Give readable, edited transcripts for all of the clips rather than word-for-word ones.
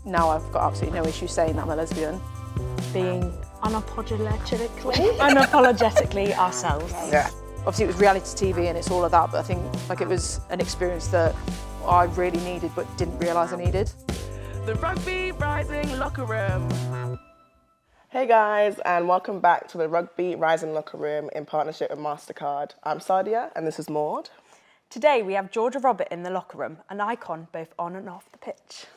now I've got absolutely no issue saying that I'm a lesbian. Being unapologetically ourselves. Yeah. Obviously it was reality TV and it's all of that, but I think like it was an experience that I really needed but didn't realise I needed. The Rugby Rising Locker Room. Hey guys, and welcome back to the Rugby Rising Locker Room in partnership with Mastercard. I'm Sadia and this is Maud. Today we have Georgia Robert in the locker room, an icon both on and off the pitch.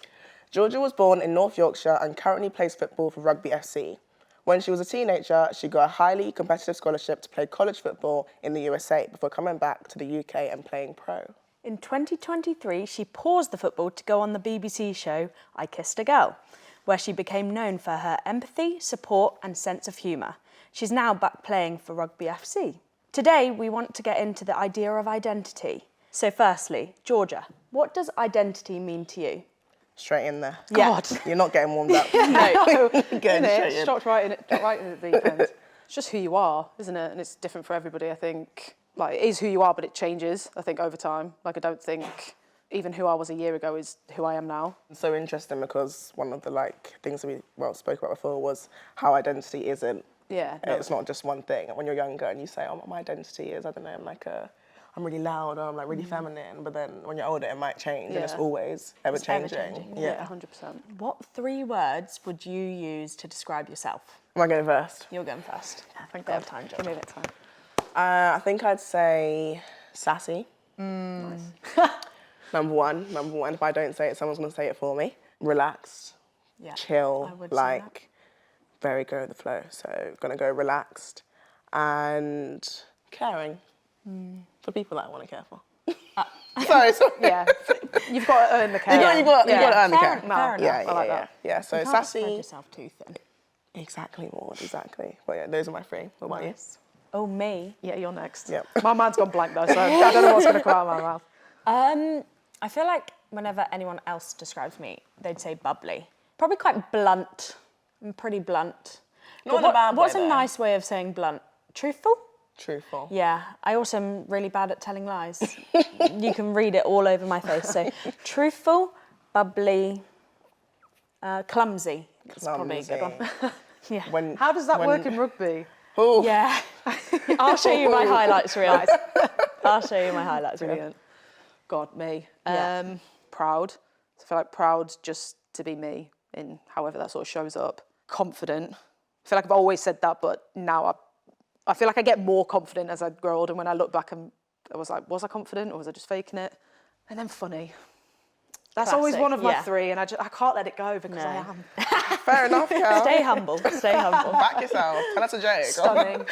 Georgia was born in North Yorkshire and currently plays football for Rugby FC. When she was a teenager, she got a highly competitive scholarship to play college football in the USA before coming back to the UK and playing pro. In 2023, she paused the football to go on the BBC show I Kissed a Girl, where she became known for her empathy, support and sense of humour. She's now back playing for Rugby FC. Today, we want to get into the idea of identity. So firstly, Georgia, what does identity mean to you? Straight in there. Yeah. God, you're not getting warmed up. No, Getting straight in. Dropped right in at the deep end. It's just who you are, isn't it? And it's different for everybody, I think. Like, it is who you are, but it changes, I think, over time. Like, I don't think even who I was a year ago is who I am now. It's so interesting because one of the things that we spoke about before was how identity isn't. Yeah. It's not just one thing. When you're younger and you say, oh, my identity is, I don't know, I'm really loud or I'm really feminine, but then when you're older it might change and it's always ever changing. Yeah, 100%. What 3 words would you use to describe yourself? Am I going first? You're going first. Thank Bit God. of time, Give me a Georgia. bit of time. I think I'd say sassy. Nice. Number one. If I don't say it, someone's going to say it for me. Relaxed, Yeah, chill, I would say that. very go with the flow. So going to go relaxed and caring for people that I want to care for. Sorry. Yeah, you've got to earn the care. You've got to earn the care. Fair enough. I like that. Yeah, so You can't sassy. spread yourself too thin. Exactly, Maud, exactly. But yeah, those are my 3. What about you? Oh, me? Yeah, you're next. Yep. My mind's gone blank though, so I don't know what's going to come out of my mouth. I feel like whenever anyone else describes me, they'd say bubbly. Probably quite blunt. I'm pretty blunt. Not But in a bad way, what's a though. nice way of saying blunt? Truthful? Truthful. Yeah, I also am really bad at telling lies. You can read it all over my face. So truthful, bubbly, clumsy. That's probably a good one. Yeah. How does that work in rugby? Ooh. Yeah. I'll show you my highlights reel. I'll show you my highlights reel. Brilliant. God, me. Yeah. Proud. So I feel like proud just to be me in however that sort of shows up. Confident. I feel like I've always said that, but now I feel like I get more confident as I grow older. And when I look back, I was like, was I confident or was I just faking it? And then funny. That's always Classic, one of my yeah. 3, and I can't let it go because I am. Fair enough, Cal. Stay humble. Stay humble. Back yourself. And that's a joke. Stunning.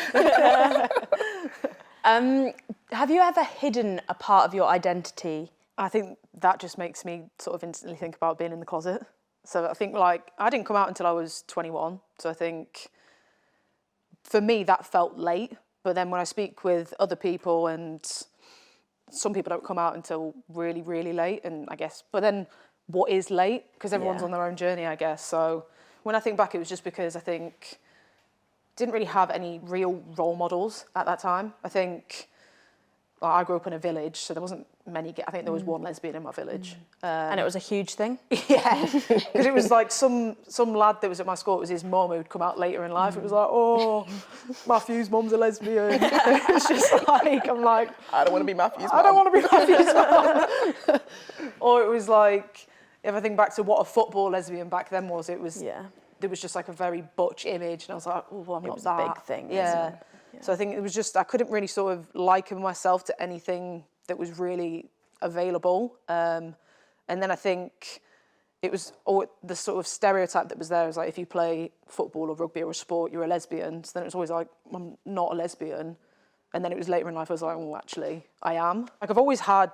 Have you ever hidden a part of your identity? I think that just makes me sort of instantly think about being in the closet. So I think I didn't come out until I was 21. So I think for me that felt late. But then when I speak with other people, and some people don't come out until really, really late, and I guess, but then what is late? Because everyone's on their own journey, I guess. So when I think back, it was just because I think didn't really have any real role models at that time. I think I grew up in a village, so there wasn't many. I think there was one lesbian in my village. And it was a huge thing? Yeah, because it was like some lad that was at my school, it was his mum who'd come out later in life. It was like, oh, Matthew's mum's a lesbian. It's just like, I'm like, I don't want to be Matthew's mum. I don't want to be Matthew's mum. Or it was like, if I think back to what a football lesbian back then was, it was, there was just like a very butch image, and I was like, oh, well, I'm not that. It was a big thing, Yeah. isn't it? So I think it was just, I couldn't really sort of liken myself to anything that was really available. And then I think it was the sort of stereotype that was there was like, if you play football or rugby or a sport, you're a lesbian. So then it was always like, I'm not a lesbian. And then it was later in life, I was like, oh, actually, I am. Like, I've always had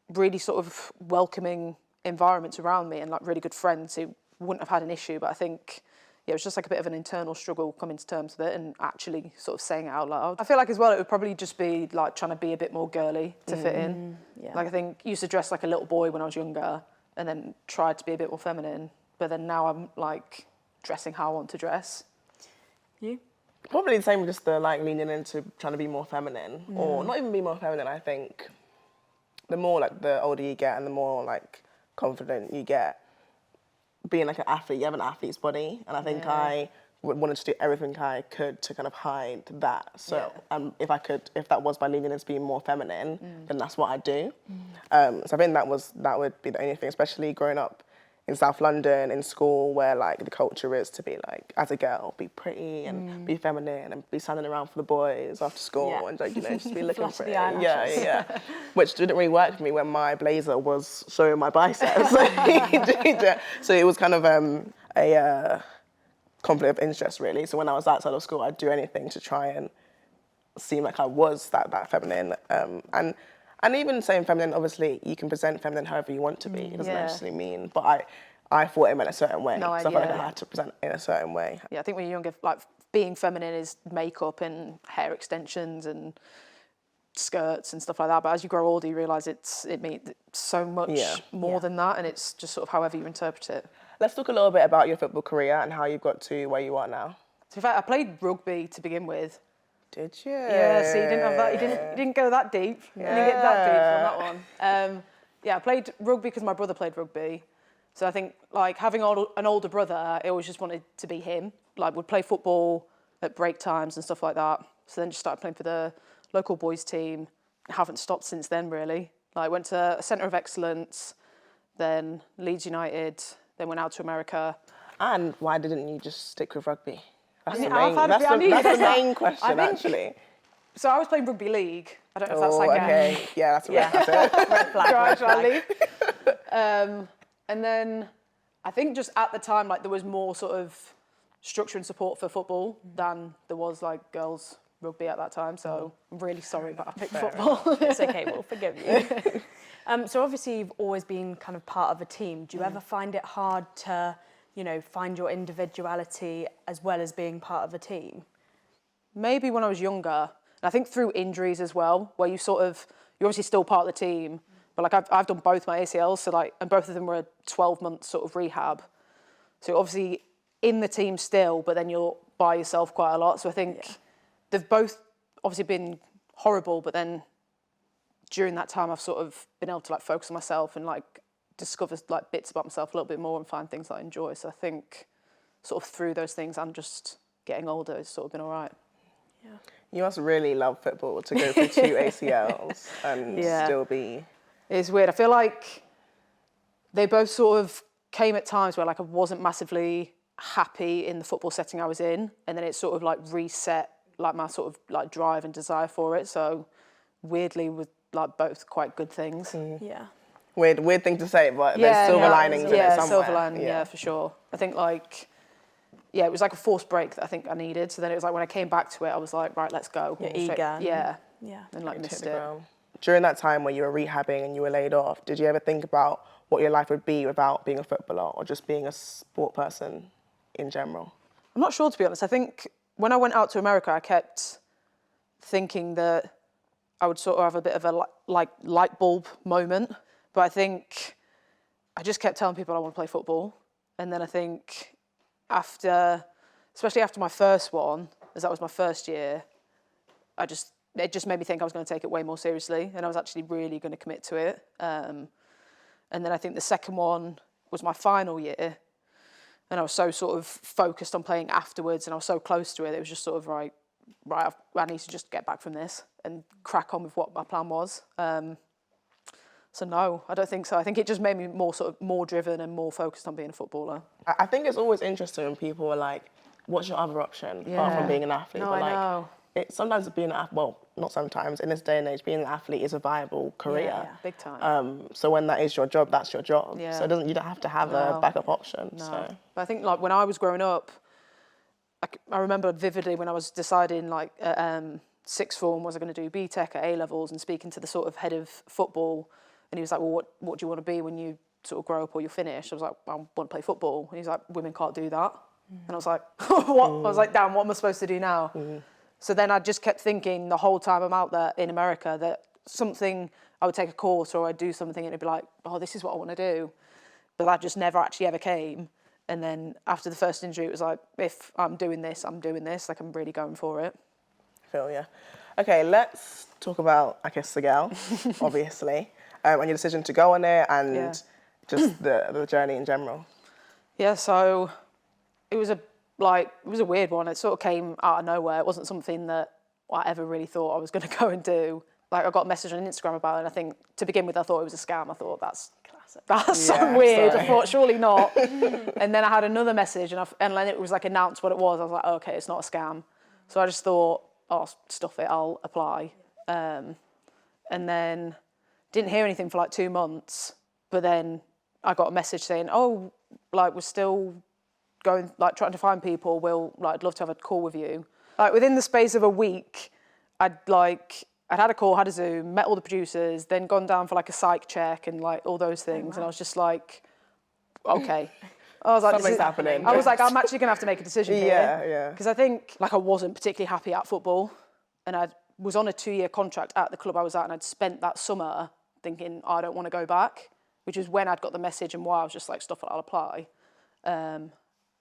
really sort of welcoming environments around me and like really good friends who wouldn't have had an issue. But I think, yeah, it was just like a bit of an internal struggle coming to terms with it and actually sort of saying it out loud. I feel like as well, it would probably just be like trying to be a bit more girly to fit in. Yeah. Like, I think I used to dress like a little boy when I was younger and then tried to be a bit more feminine. But then now I'm like dressing how I want to dress. You? Probably the same, just the leaning into trying to be more feminine, or not even be more feminine. I think the more the older you get and the more confident you get, being like an athlete, you have an athlete's body, and I think I wanted to do everything I could to kind of hide that. So if that was by leaning into being more feminine, then that's what I do. So I think that would be the only thing, especially growing up in South London in school, where like the culture is to be like, as a girl, be pretty and be feminine and be standing around for the boys after school and like, you know, just be looking Flash pretty. the eyelashes. Yeah. Which didn't really work for me when my blazer was showing my biceps. So it was kind of a conflict of interest, really. So when I was outside of school, I'd do anything to try and seem like I was that feminine. And even saying feminine, obviously, you can present feminine however you want to be. It doesn't necessarily mean, but I thought it meant a certain way. So I felt like I had to present in a certain way. Yeah, I think when you're younger, like being feminine is makeup and hair extensions and skirts and stuff like that. But as you grow older, you realise it means so much more than that, and it's just sort of however you interpret it. Let's talk a little bit about your football career and how you got to where you are now. So in fact, I played rugby to begin with. Did you? Yeah, so you didn't have that. You didn't go that deep. You didn't get that deep on that one. I played rugby because my brother played rugby. So I think like having an older brother, I always just wanted to be him. Like would play football at break times and stuff like that. So then just started playing for the local boys team. Haven't stopped since then really. Like went to a Centre of Excellence, then Leeds United, then went out to America. And why didn't you just stick with rugby? That's the main question, actually. So I was playing rugby league. I don't know if that's like okay. Yeah, that's it. Red flag. And then I think just at the time, like there was more sort of structure and support for football than there was like girls rugby at that time. So I'm really sorry, but I picked football. It's okay, we'll forgive you. So obviously you've always been kind of part of a team. Do you ever find it hard to, you know, find your individuality as well as being part of a team? Maybe when I was younger, and I think through injuries as well, where you're obviously still part of the team, but like I've done both my ACLs, so like, and both of them were a 12-month sort of rehab. So obviously in the team still, but then you're by yourself quite a lot. So I think they've both obviously been horrible, but then during that time I've sort of been able to like focus on myself and like discover like bits about myself a little bit more and find things that I enjoy. So I think sort of through those things and just getting older, it's sort of been all right. Yeah. You must really love football to go through 2 ACLs and still be... It's weird. I feel like they both sort of came at times where like I wasn't massively happy in the football setting I was in, and then it sort of like reset like my sort of like drive and desire for it. So weirdly, with like both quite good things. Yeah. Weird thing to say, but there's silver linings in it somewhere. Silver lining, for sure. I think like, it was like a forced break that I think I needed. So then it was like when I came back to it, I was like, right, let's go. You're eager. Yeah. And like missed it. During that time when you were rehabbing and you were laid off, did you ever think about what your life would be without being a footballer or just being a sport person in general? I'm not sure, to be honest. I think when I went out to America, I kept thinking that I would sort of have a bit of a like light bulb moment. But I think I just kept telling people I want to play football. And then I think especially after my first one, as that was my first year, it just made me think I was going to take it way more seriously. And I was actually really going to commit to it. And then I think the second one was my final year. And I was so sort of focused on playing afterwards and I was so close to it. It was just sort of right, I need to just get back from this and crack on with what my plan was. So no, I don't think so. I think it just made me more driven and more focused on being a footballer. I think it's always interesting when people are like, what's your other option apart from being an athlete? No, but I know. Sometimes being an athlete, well, not sometimes, in this day and age, being an athlete is a viable career. Yeah, big time. So when that is your job, that's your job. Yeah. So you don't have to have a backup option. No. So. But I think like when I was growing up, I remember vividly when I was deciding like sixth form, was I going to do BTEC at A-levels, and speaking to the sort of head of football, and he was like, well, what do you want to be when you sort of grow up or you're finished? I was like, I want to play football. And he's like, women can't do that. And I was like, what? I was like, damn, what am I supposed to do now? So then I just kept thinking the whole time I'm out there in America that I would take a course or I'd do something and it'd be like, oh, this is what I want to do. But that just never actually ever came. And then after the first injury, it was like, if I'm doing this, like I'm really going for it. Feel yeah. Okay, let's talk about, I guess, the girl, obviously, and your decision to go on it and just the journey in general. Yeah, so it was a weird one. It sort of came out of nowhere. It wasn't something that I ever really thought I was going to go and do. Like, I got a message on Instagram about it, and I think to begin with I thought it was a scam. I thought that's so weird. Sorry. I thought surely not. And then I had another message, and then it was like announced what it was. I was like, oh, okay, it's not a scam. So I just thought, oh, stuff it, I'll apply. And then didn't hear anything for like 2 months. But then I got a message saying, oh, like, we're still going, like, trying to find people. I'd love to have a call with you. Like, within the space of a week, I'd had a call, had a Zoom, met all the producers, then gone down for like a psych check and like all those things. Oh, wow. And I was just like, okay. I was like, something's happening. I was like, I'm actually gonna have to make a decision here. Yeah. Because I think like I wasn't particularly happy at football, and I was on a 2-year contract at the club I was at, and I'd spent that summer thinking, I don't want to go back, which is when I'd got the message and why I was just like, stuff it, I'll apply. And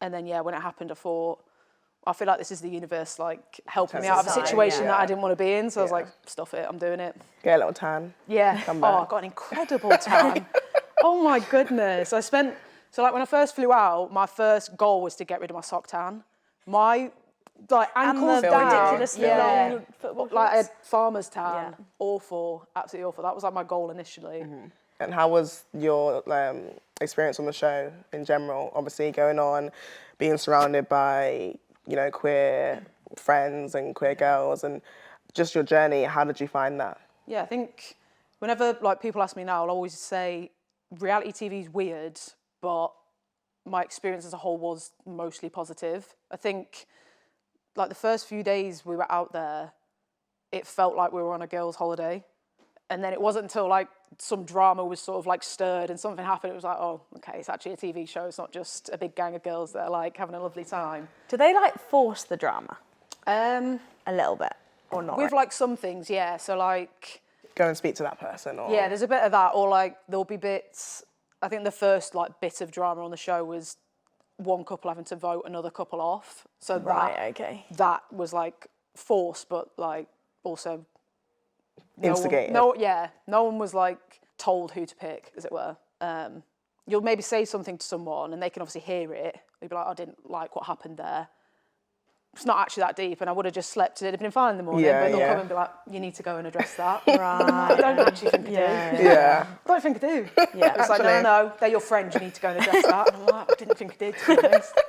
then, yeah, when it happened, I thought, I feel like this is the universe like helping me out of a situation that I didn't want to be in. So I was like, stuff it, I'm doing it. Get a little tan. Yeah. I got an incredible tan. Oh my goodness. So when I first flew out, my first goal was to get rid of my sock tan. My ankles down. Ridiculously long football shorts. Like a farmer's tan. Yeah. Awful, absolutely awful. That was like my goal initially. Mm-hmm. And how was your experience on the show in general? Obviously going on, being surrounded by, you know, queer friends and queer girls, and just your journey, how did you find that? Yeah, I think whenever like people ask me now, I'll always say reality TV is weird, but my experience as a whole was mostly positive. I think like the first few days we were out there, it felt like we were on a girls' holiday. And then it wasn't until like some drama was sort of like stirred and something happened, it was like, oh, okay, it's actually a TV show. It's not just a big gang of girls that are like having a lovely time. Do they like force the drama? A little bit, or not? With like some things, yeah. So like, go and speak to that person, or yeah, there's a bit of that, or like there'll be bits. I think the first like bit of drama on the show was one couple having to vote another couple off. So that was like forced, but like also instigated. No one was like told who to pick, as it were. You'll maybe say something to someone and they can obviously hear it. They'll be like, I didn't like what happened there. It's not actually that deep, and I would have just slept and it'd have been fine in the morning, but they'll come and be like, you need to go and address that. Right. I don't actually think I do. Yeah. I don't think I do. Yeah. It's like, no, they're your friend, you need to go and address that. And I'm like, I didn't think I did, to be honest.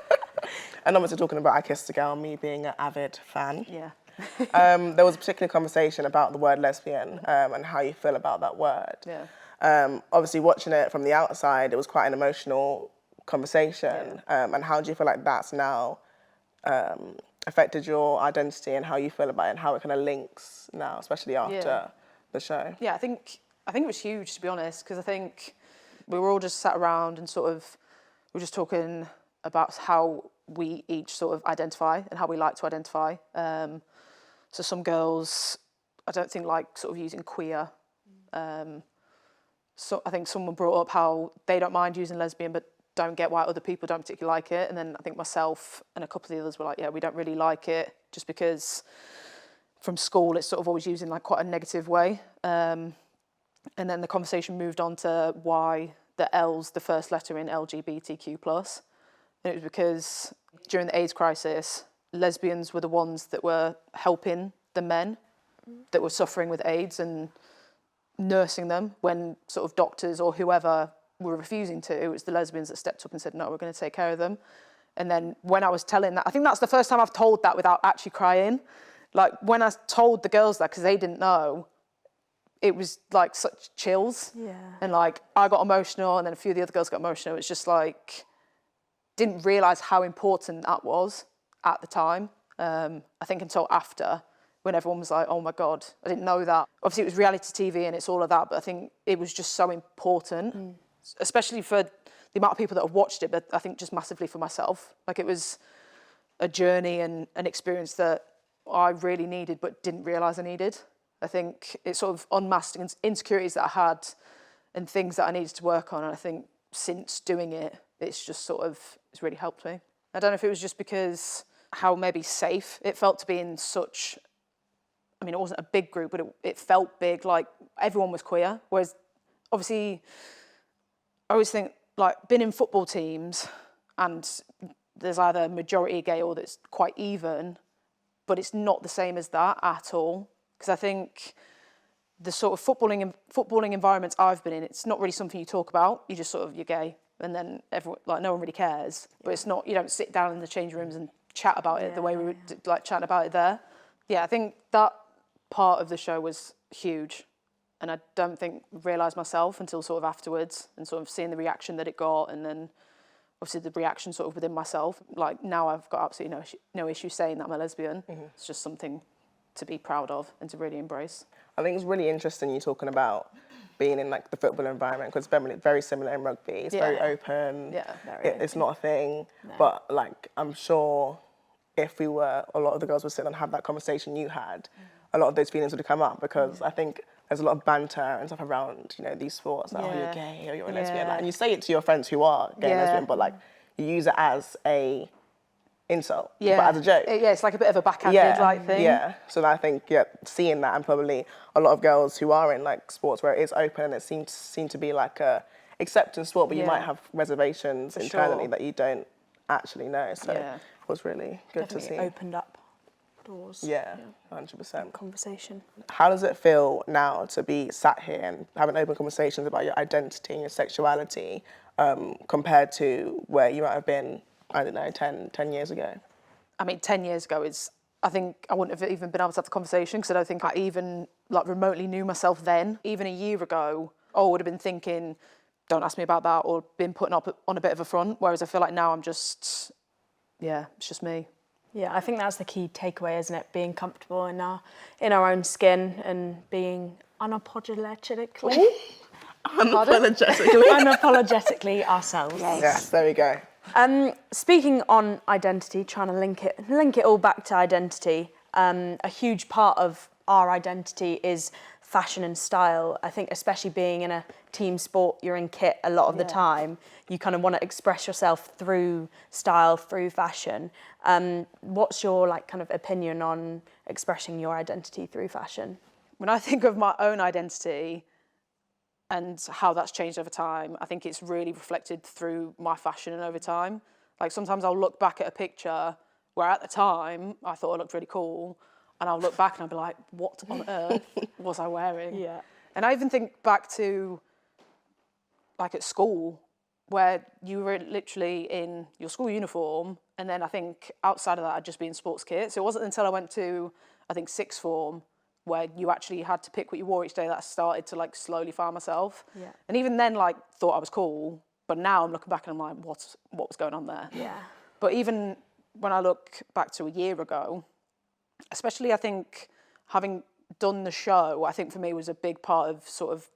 And obviously talking about I Kissed a Girl, me being an avid fan. Yeah. There was a particular conversation about the word lesbian and how you feel about that word. Yeah. Obviously watching it from the outside, it was quite an emotional conversation. Yeah. And how do you feel like that's now affected your identity and how you feel about it and how it kind of links now, especially after the show? Yeah, I think it was huge, to be honest, because I think we were all just sat around and sort of we were just talking about how we each sort of identify and how we like to identify. So some girls, I don't think like sort of using queer. So I think someone brought up how they don't mind using lesbian, but don't get why other people don't particularly like it. And then I think myself and a couple of the others were like, yeah, we don't really like it, just because from school it's sort of always used in like quite a negative way. And then the conversation moved on to why the L's the first letter in LGBTQ+. And it was because during the AIDS crisis, lesbians were the ones that were helping the men that were suffering with AIDS and nursing them when sort of doctors or whoever were refusing to. It was the lesbians that stepped up and said, no, we're going to take care of them. And then when I was telling that, I think that's the first time I've told that without actually crying. Like when I told the girls that, because they didn't know, it was like such chills. Yeah. And like I got emotional and then a few of the other girls got emotional. It's just like, didn't realise how important that was at the time. I think until after, when everyone was like, oh my God, I didn't know that. Obviously it was reality TV and it's all of that, but I think it was just so important, especially for the amount of people that have watched it, but I think just massively for myself. Like it was a journey and an experience that I really needed, but didn't realise I needed. I think it sort of unmasked insecurities that I had and things that I needed to work on. And I think since doing it, it's just sort of, it's really helped me. I don't know if it was just because how maybe safe it felt to be in such, I mean, it wasn't a big group, but it felt big, like everyone was queer. Whereas obviously, I always think like being in football teams, and there's either majority gay or that's quite even, but it's not the same as that at all. Because I think the sort of footballing environments I've been in, it's not really something you talk about. You just sort of, you're gay, and then everyone, like, no one really cares. But it's not, you don't sit down in the changing rooms and chat about it the way we were like chatting about it there. Yeah, I think that part of the show was huge, and I don't think realised myself until sort of afterwards, and sort of seeing the reaction that it got, and then obviously the reaction sort of within myself. Like, now I've got absolutely no issue saying that I'm a lesbian. It's just something to be proud of and to really embrace. I think it's really interesting you talking about being in like the football environment, because it's very similar in rugby. It's very open. Yeah, it's not a thing. No. But like, I'm sure if a lot of the girls would sit and have that conversation you had, a lot of those feelings would have come up, because I think there's a lot of banter and stuff around, you know, these sports. Like, oh, you're gay, or you're a lesbian. Like, and you say it to your friends who are gay and lesbian, but like, you use it as a insult, but as a joke. It's like a bit of a backhanded like thing. Yeah, so I think, seeing that, and probably a lot of girls who are in like sports where it is open and it seems to be like a acceptance sport, but you might have reservations internally that you don't actually know. So it was really good to see. Opened up doors. Yeah, 100%. Conversation. How does it feel now to be sat here and having open conversations about your identity and your sexuality, compared to where you might have been, I don't know, 10 years ago? I mean, 10 years ago I think I wouldn't have even been able to have the conversation, because I don't think I even like remotely knew myself then. Even a year ago, I would have been thinking, don't ask me about that, or been putting up on a bit of a front. Whereas I feel like now I'm just, it's just me. Yeah, I think that's the key takeaway, isn't it? Being comfortable in our own skin and being unapologetically ourselves. Yes, there we go. Speaking on identity, trying to link it all back to identity, a huge part of our identity is fashion and style. I think especially being in a team sport, you're in kit a lot of the time. You kind of want to express yourself through style, through fashion. What's your like kind of opinion on expressing your identity through fashion? When I think of my own identity and how that's changed over time, I think it's really reflected through my fashion and over time. Like, sometimes I'll look back at a picture where at the time I thought I looked really cool, and I'll look back and I'll be like, what on earth was I wearing? Yeah. And I even think back to like at school, where you were literally in your school uniform, and then I think outside of that I'd just be in sports kit. So it wasn't until I went to, I think, sixth form, where you actually had to pick what you wore each day, that I started to like slowly find myself. Yeah. And even then, like, thought I was cool, but now I'm looking back and I'm like, what was going on there? Yeah. But even when I look back to a year ago, especially I think having done the show, I think for me was a big part of sort of,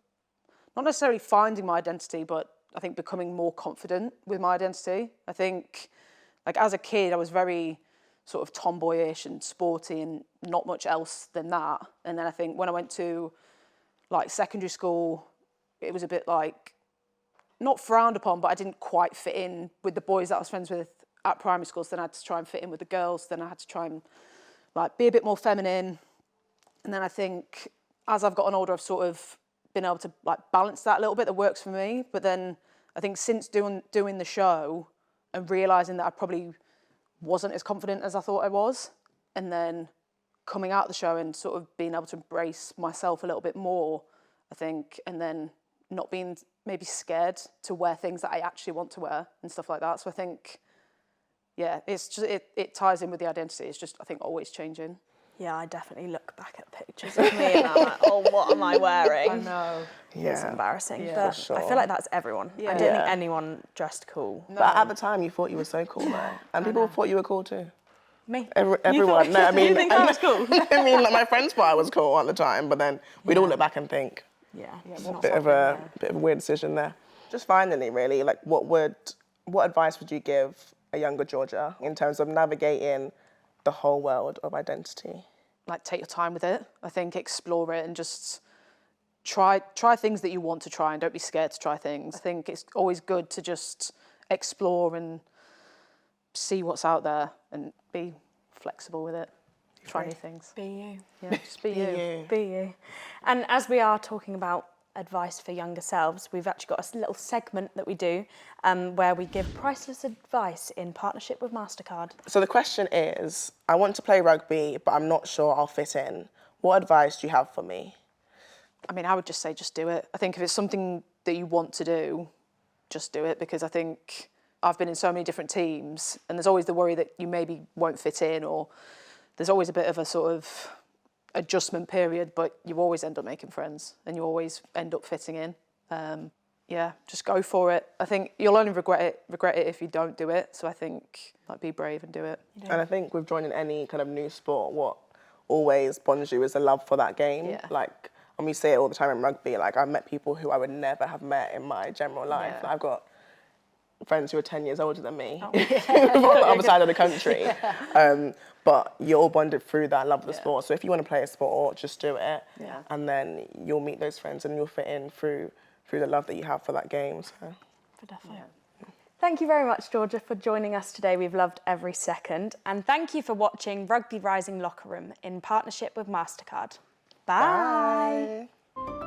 not necessarily finding my identity, but I think becoming more confident with my identity. I think, like, as a kid, I was very sort of tomboyish and sporty and not much else than that. And then I think when I went to like secondary school, it was a bit like, not frowned upon, but I didn't quite fit in with the boys that I was friends with at primary school. So then I had to try and fit in with the girls. Then I had to try and like be a bit more feminine. And then I think as I've gotten older, I've sort of been able to like balance that a little bit. That works for me. But then I think since doing the show and realising that I probably wasn't as confident as I thought I was, and then coming out of the show and sort of being able to embrace myself a little bit more, I think, and then not being maybe scared to wear things that I actually want to wear and stuff like that. So I think, it's just, it ties in with the identity. It's just, I think, always changing. Yeah, I definitely look back at pictures of me and I'm like, oh, what am I wearing? I know. Yeah. It's embarrassing, Yeah. but For sure. I feel like that's everyone. I don't think anyone dressed cool. No. But at the time, you thought you were so cool, though. And people thought you were cool, too. Me? Everyone. No, I mean, you think I was cool? I mean, like, my friends thought I was cool at the time, but then we'd all look back and think, it's a not bit of a weird decision there. Just finally, really, like, what advice would you give a younger Georgia in terms of navigating the whole world of identity? Like, take your time with it. I think explore it and just try things that you want to try, and don't be scared to try things. I think it's always good to just explore and see what's out there and be flexible with it. Try new things. Be you. Yeah, just be you. Be you. And as we are talking about advice for younger selves, we've actually got a little segment that we do where we give priceless advice in partnership with Mastercard. So the question is, I want to play rugby, but I'm not sure I'll fit in. What advice do you have for me? I mean, I would just say just do it. I think if it's something that you want to do, just do it, because I think I've been in so many different teams and there's always the worry that you maybe won't fit in, or there's always a bit of a sort of adjustment period, but you always end up making friends and you always end up fitting in. Yeah, just go for it. I think you'll only regret it if you don't do it. So I think, like, be brave and do it. And I think with joining any kind of new sport, what always bonds you is a love for that game. Yeah. Like, and we say it all the time in rugby, like, I've met people who I would never have met in my general life. Yeah. Like, I've got friends who are 10 years older than me on the other side of the country. Yeah. But you're all bonded through that love of the sport. So if you want to play a sport, just do it. Yeah. And then you'll meet those friends and you'll fit in through the love that you have for that game. So. Definitely. Yeah. Thank you very much, Georgia, for joining us today. We've loved every second. And thank you for watching Rugby Rising Locker Room in partnership with Mastercard. Bye. Bye.